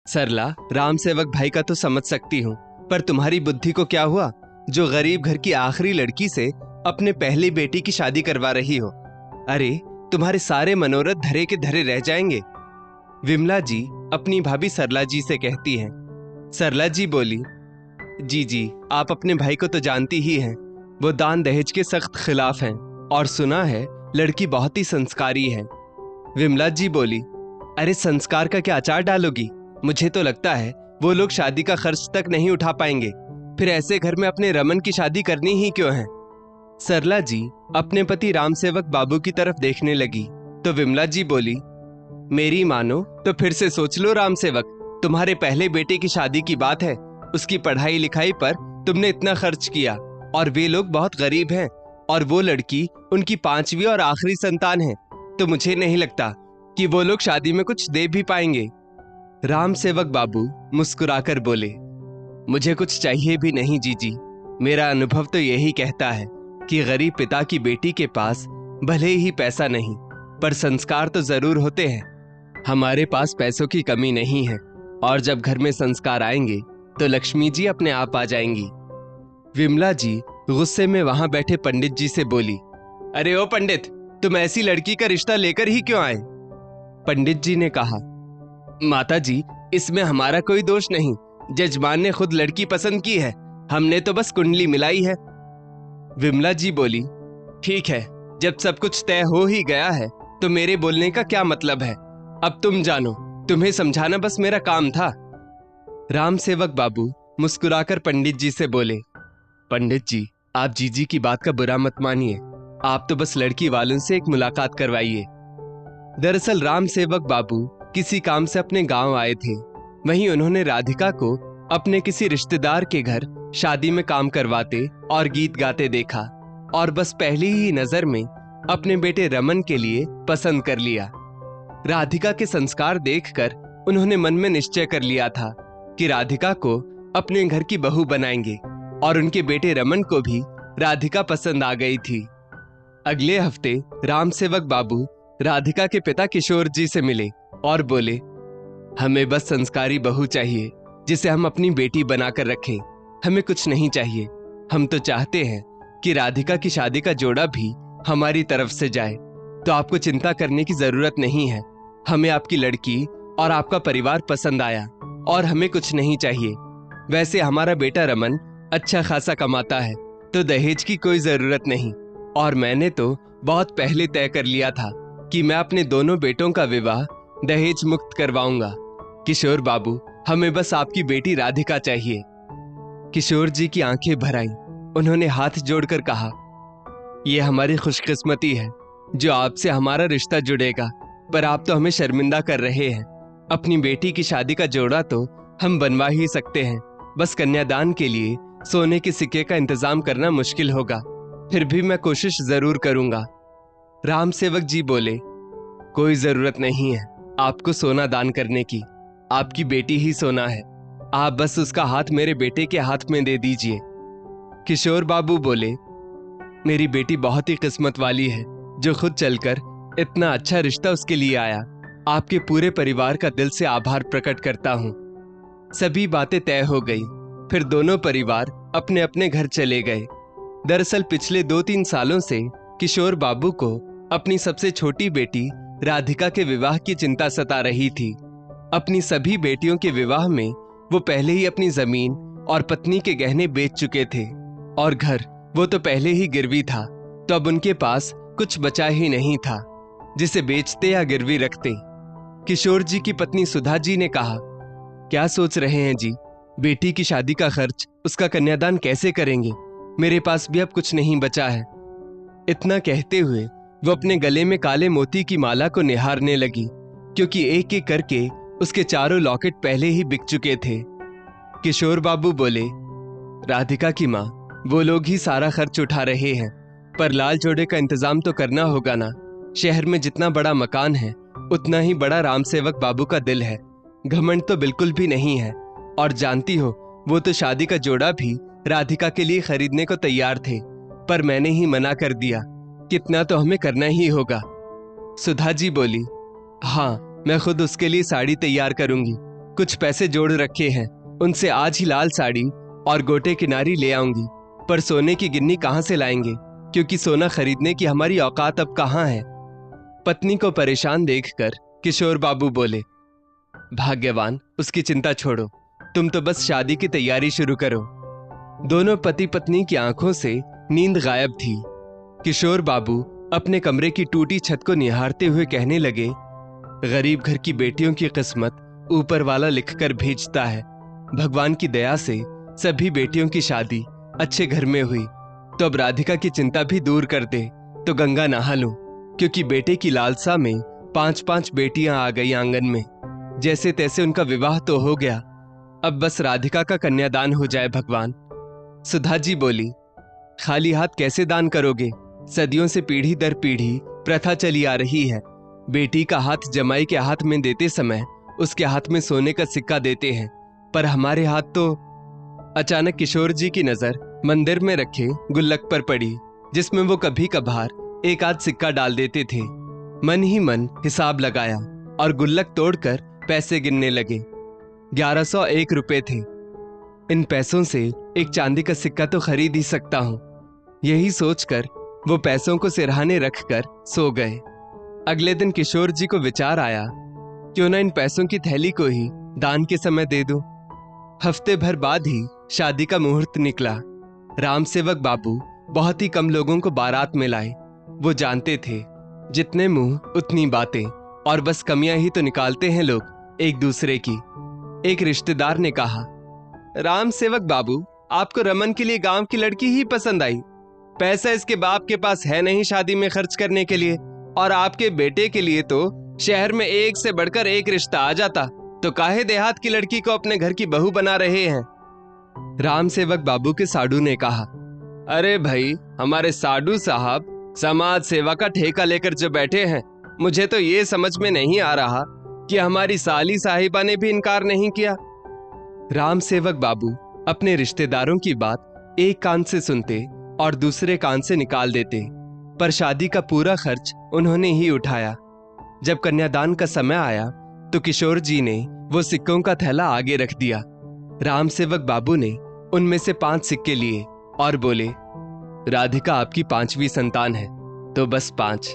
सरला, राम सेवक भाई का तो समझ सकती हूँ, पर तुम्हारी बुद्धि को क्या हुआ जो गरीब घर की आखिरी लड़की से अपने पहली बेटी की शादी करवा रही हो? अरे, तुम्हारे सारे मनोरथ धरे के धरे रह जाएंगे। विमला जी अपनी भाभी सरला जी से कहती हैं। सरला जी बोली, जी, आप अपने भाई को तो जानती ही हैं। वो दान दहेज के सख्त खिलाफ हैं और सुना है लड़की बहुत ही संस्कारी है। विमला जी बोली, अरे संस्कार का क्या अचार डालोगी? मुझे तो लगता है वो लोग शादी का खर्च तक नहीं उठा पाएंगे, फिर ऐसे घर में अपने रमन की शादी करनी ही क्यों है? सरला जी अपने पति राम सेवक बाबू की तरफ देखने लगी तो विमला जी बोली, मेरी मानो तो फिर से सोच लो राम सेवक, तुम्हारे पहले बेटे की शादी की बात है, उसकी पढ़ाई लिखाई पर तुमने इतना खर्च किया और वे लोग बहुत गरीब हैं और वो लड़की उनकी 5वीं और आखिरी संतान है, तो मुझे नहीं लगता कि वो लोग शादी में कुछ दे भी पाएंगे। राम सेवक बाबू मुस्कुराकर बोले, मुझे कुछ चाहिए भी नहीं जीजी, मेरा अनुभव तो यही कहता है कि गरीब पिता की बेटी के पास भले ही पैसा नहीं पर संस्कार तो जरूर होते हैं। हमारे पास पैसों की कमी नहीं है और जब घर में संस्कार आएंगे तो लक्ष्मी जी अपने आप आ जाएंगी। विमला जी गुस्से में वहां बैठे पंडित जी से बोली, अरे ओ पंडित, तुम ऐसी लड़की का रिश्ता लेकर ही क्यों आए? पंडित जी ने कहा, माता जी, इसमें हमारा कोई दोष नहीं, जजमान ने खुद लड़की पसंद की है, हमने तो बस कुंडली मिलाई है। विमला जी बोली, ठीक है, जब सब कुछ तय हो ही गया है तो मेरे बोलने का क्या मतलब है? अब तुम जानो, तुम्हें समझाना बस मेरा काम था। राम सेवक बाबू मुस्कुराकर पंडित जी से बोले, पंडित जी, आप जीजी की बात का बुरा मत मानिए, आप तो बस लड़की वालों से एक मुलाकात करवाइए। दरअसल राम सेवक बाबू किसी काम से अपने गांव आए थे, वहीं उन्होंने राधिका को अपने किसी रिश्तेदार के घर शादी में काम करवाते और गीत गाते देखा और बस पहली ही नजर में अपने बेटे रमन के लिए पसंद कर लिया। राधिका के संस्कार देखकर उन्होंने मन में निश्चय कर लिया था कि राधिका को अपने घर की बहू बनाएंगे और उनके बेटे रमन को भी राधिका पसंद आ गई थी। अगले हफ्ते राम सेवक बाबू राधिका के पिता किशोर जी से मिले और बोले, हमें बस संस्कारी बहू चाहिए जिसे हम अपनी बेटी बनाकर रखें, हमें कुछ नहीं चाहिए। हम तो चाहते हैं कि राधिका की शादी का जोड़ा भी हमारी तरफ से जाए, तो आपको चिंता करने की जरूरत नहीं है। हमें आपकी लड़की और आपका परिवार पसंद आया और हमें कुछ नहीं चाहिए। वैसे हमारा बेटा रमन अच्छा खासा कमाता है, तो दहेज की कोई जरूरत नहीं, और मैंने तो बहुत पहले तय कर लिया था कि मैं अपने दोनों बेटों का विवाह दहेज मुक्त करवाऊंगा। किशोर बाबू, हमें बस आपकी बेटी राधिका चाहिए। किशोर जी की आंखें भर आईं, उन्होंने हाथ जोड़कर कहा, यह हमारी खुशकिस्मती है जो आपसे हमारा रिश्ता जुड़ेगा, पर आप तो हमें शर्मिंदा कर रहे हैं। अपनी बेटी की शादी का जोड़ा तो हम बनवा ही सकते हैं, बस कन्यादान के लिए सोने के सिक्के का इंतजाम करना मुश्किल होगा, फिर भी मैं कोशिश जरूर करूंगा। राम सेवक जी बोले, कोई जरूरत नहीं है आपको सोना दान करने की, आपकी बेटी ही सोना है, आप बस उसका हाथ मेरे बेटे के हाथ में दे दीजिए। किशोर बाबू बोले, मेरी बेटी बहुत ही किस्मत वाली है जो खुद चलकर इतना अच्छा रिश्ता उसके लिए आया। आपके पूरे परिवार का दिल से आभार प्रकट करता हूँ। सभी बातें तय हो गई, फिर दोनों परिवार अपने अपने घर चले गए। दरअसल पिछले 2-3 सालों से किशोर बाबू को अपनी सबसे छोटी बेटी राधिका के विवाह की चिंता सता रही थी। अपनी सभी बेटियों के विवाह में वो पहले ही अपनी जमीन और पत्नी के गहने बेच चुके थे और घर वो तो पहले ही गिरवी था, तो अब उनके पास कुछ बचा ही नहीं था जिसे बेचते या गिरवी रखते। किशोर जी की पत्नी सुधा जी ने कहा, क्या सोच रहे हैं जी, बेटी की शादी का खर्च, उसका कन्यादान कैसे करेंगे? मेरे पास भी अब कुछ नहीं बचा है। इतना कहते हुए वो अपने गले में काले मोती की माला को निहारने लगी, क्योंकि एक एक करके उसके चारों लॉकेट पहले ही बिक चुके थे। किशोर बाबू बोले, राधिका की माँ, वो लोग ही सारा खर्च उठा रहे हैं, पर लाल जोड़े का इंतजाम तो करना होगा ना। शहर में जितना बड़ा मकान है उतना ही बड़ा राम सेवक बाबू का दिल है। घमंड तो बिल्कुल भी नहीं है, और जानती हो वो तो शादी का जोड़ा भी राधिका के लिए खरीदने को तैयार थे, पर मैंने ही मना कर दिया। कितना तो हमें करना ही होगा। सुधा जी बोली, हाँ, मैं खुद उसके लिए साड़ी तैयार करूंगी, कुछ पैसे जोड़ रखे हैं, उनसे आज ही लाल साड़ी और गोटे किनारी ले आऊंगी, पर सोने की गिन्नी कहाँ से लाएंगे, क्योंकि सोना खरीदने की हमारी औकात अब कहाँ है। पत्नी को परेशान देखकर किशोर बाबू बोले, भाग्यवान, उसकी चिंता छोड़ो, तुम तो बस शादी की तैयारी शुरू करो। दोनों पति पत्नी की आंखों से नींद गायब थी। किशोर बाबू अपने कमरे की टूटी छत को निहारते हुए कहने लगे, गरीब घर की बेटियों की किस्मत ऊपर वाला लिखकर भेजता है। भगवान की दया से सभी बेटियों की शादी अच्छे घर में हुई, तो अब राधिका की चिंता भी दूर कर दे तो गंगा नहा लूं, क्योंकि बेटे की लालसा में 5-5 बेटियां आ गई आंगन में। जैसे तैसे उनका विवाह तो हो गया, अब बस राधिका का कन्यादान हो जाए भगवान। सुधा जी बोली, खाली हाथ कैसे दान करोगे? सदियों से पीढ़ी दर पीढ़ी प्रथा चली आ रही है। बेटी का हाथ जमाई के हाथ में देते समय उसके हाथ में सोने का सिक्का देते हैं, पर हमारे हाथ तो। अचानक किशोर जी की नजर मंदिर में रखे गुल्लक पर पड़ी, जिसमें वो कभी कभार एक आध सिक्का डाल देते थे। मन ही मन हिसाब लगाया और गुल्लक तोड़कर पैसे गिनने लगे। 1101 रुपए थे। इन पैसों से एक चांदी का सिक्का तो खरीद ही सकता हूं। यही सोचकर वो पैसों को सिरहाने रखकर सो गए। अगले दिन किशोर जी को विचार आया, क्यों ना इन पैसों की थैली को ही दान के समय दे दूं। हफ्ते भर बाद ही शादी का मुहूर्त निकला। राम सेवक बाबू बहुत ही कम लोगों को बारात में लाए। वो जानते थे, जितने मुंह उतनी बातें, और बस कमियां ही तो निकालते हैं लोग एक दूसरे की। एक रिश्तेदार ने कहा, राम सेवक बाबू, आपको रमन के लिए गांव की लड़की ही पसंद आई। पैसा इसके बाप के पास है नहीं शादी में खर्च करने के लिए, और आपके बेटे के लिए तो शहर में एक से बढ़कर एक रिश्ता आ जाता, तो काहे देहात की लड़की को अपने घर की बहू बना रहे हैं। राम सेवक बाबू के साडू ने कहा, अरे भाई, हमारे साडू साहब समाज सेवा का ठेका लेकर जो बैठे हैं, मुझे तो ये समझ में नहीं आ रहा कि हमारी साली साहिबा ने भी इनकार नहीं किया। राम सेवक बाबू अपने रिश्तेदारों की बात एक कान से सुनते और दूसरे कान से निकाल देते, पर शादी का पूरा खर्च उन्होंने ही उठाया। जब कन्यादान का समय आया तो किशोर जी ने वो सिक्कों का थैला आगे रख दिया। राम सेवक बाबू ने उनमें से 5 सिक्के लिए और बोले, राधिका आपकी 5वीं संतान है, तो बस 5,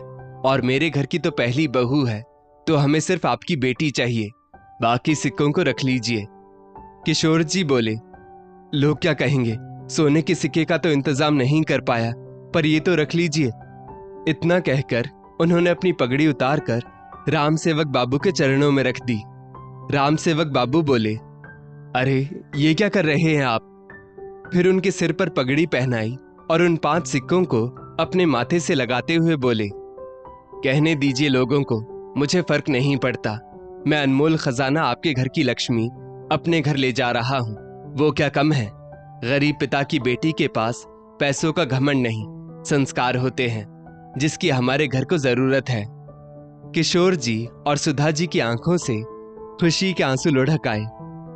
और मेरे घर की तो पहली बहू है, तो हमें सिर्फ आपकी बेटी चाहिए, बाकी सिक्कों को रख लीजिए। किशोर जी बोले, लोग क्या कहेंगे, सोने के सिक्के का तो इंतजाम नहीं कर पाया, पर ये तो रख लीजिए। इतना कहकर उन्होंने अपनी पगड़ी उतारकर राम सेवक बाबू के चरणों में रख दी। राम सेवक बाबू बोले, अरे ये क्या कर रहे हैं आप? फिर उनके सिर पर पगड़ी पहनाई और उन 5 सिक्कों को अपने माथे से लगाते हुए बोले, कहने दीजिए लोगों को, मुझे फर्क नहीं पड़ता। मैं अनमोल खजाना आपके घर की लक्ष्मी अपने घर ले जा रहा हूं, वो क्या कम है? गरीब पिता की बेटी के पास पैसों का घमंड नहीं, संस्कार होते हैं, जिसकी हमारे घर को जरूरत है। किशोर जी और सुधा जी की आंखों से खुशी के आंसू लुढ़क आए।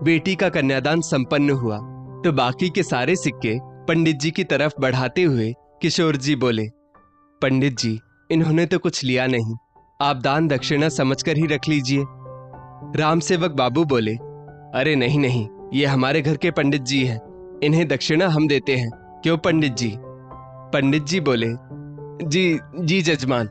बेटी का कन्यादान संपन्न हुआ तो बाकी के सारे सिक्के पंडित जी की तरफ बढ़ाते हुए किशोर जी बोले, पंडित जी, इन्होंने तो कुछ लिया नहीं, आप दान दक्षिणा समझकर ही रख लीजिए। राम सेवक बाबू बोले, अरे नहीं नहीं, ये हमारे घर के पंडित जी हैं, इन्हें दक्षिणा हम देते हैं, क्यों पंडित जी? पंडित जी बोले, जी जी जजमान।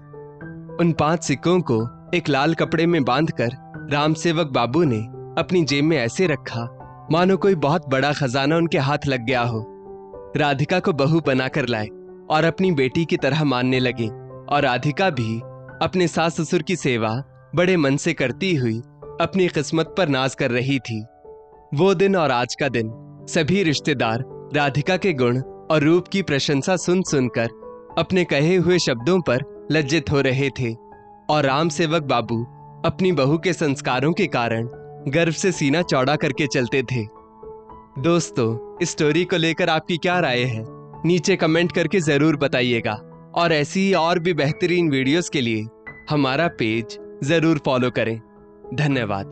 उन 5 सिक्कों को एक लाल कपड़े में बांधकर राम सेवक बाबू ने अपनी जेब में ऐसे रखा मानो कोई बहुत बड़ा खजाना उनके हाथ लग गया हो। राधिका को बहू बनाकर लाए और अपनी बेटी की तरह मानने लगे, और राधिका भी अपने सास ससुर की सेवा बड़े मन से करती हुई अपनी किस्मत पर नाज कर रही थी। वो दिन और आज का दिन सभी रिश्तेदार राधिका के गुण और रूप की प्रशंसा सुन सुनकर अपने कहे हुए शब्दों पर लज्जित हो रहे थे, और राम सेवक बाबू अपनी बहू के संस्कारों के कारण गर्व से सीना चौड़ा करके चलते थे। दोस्तों, इस स्टोरी को लेकर आपकी क्या राय है? नीचे कमेंट करके जरूर बताइएगा, और ऐसी ही और भी बेहतरीन वीडियोस के लिए हमारा पेज जरूर फॉलो करें। धन्यवाद।